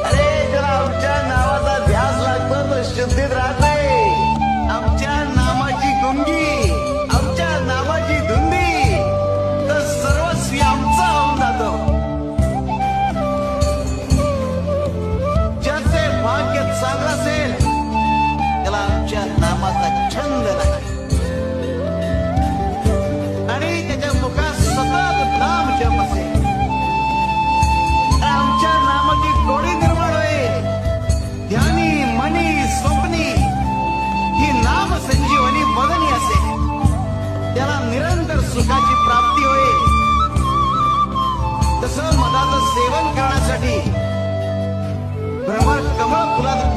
अरे जरा आमच्या नावाचा ध्यास लागतो तो शुद्धीत राहते. आमच्या नामाची गुंगी, आमच्या नामाची धुंदी, तर सर्वस्वी आमचा होऊन जातो. ज्याचे भाग्य चांगलं असेल त्याला आमच्या नामाचा छंद नाही आणि त्याच्या मुखात सतत नाम जप असेल. आमच्या नामाची गोडी निर्माण होईल. ध्यानी मनी स्वप्नी ही नाम संजीवनी बदनी असेल. त्याला निरंतर सुखाची प्राप्ती होईल. तसं मनाचं सेवन करण्यासाठी भ्रमर कमळ फुलात